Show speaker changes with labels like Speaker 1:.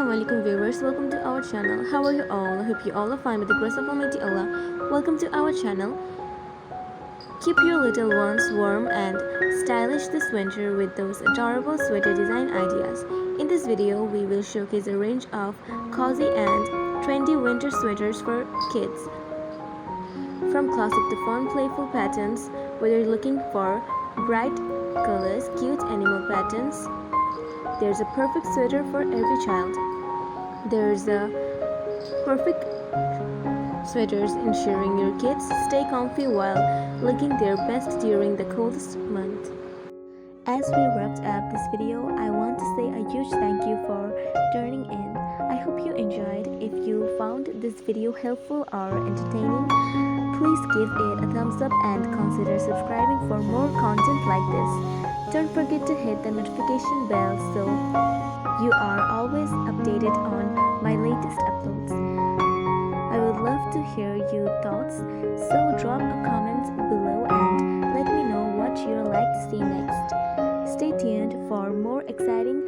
Speaker 1: Assalamualaikum viewers, welcome to our channel. How are you all? I hope you all are fine with the grace of Almighty Allah. Welcome to our channel. Keep your little ones warm and stylish this winter with those adorable sweater design ideas. In this video, we will showcase a range of cozy and trendy winter sweaters for kids. From classic to fun, playful patterns, whether you're looking for bright colors, cute animal patterns, there's a perfect sweater for every child. There's a perfect sweaters ensuring your kids stay comfy while looking their best during the coldest month. As we wrapped up this video, I want to say a huge thank you for tuning in. I hope you enjoyed. If you found this video helpful or entertaining, please give it a thumbs up and consider subscribing for more content like this. Don't forget to hit the notification bell so you are always updated on my latest uploads. I would love to hear your thoughts, so drop a comment below and let me know what you'd like to see next. Stay tuned for more exciting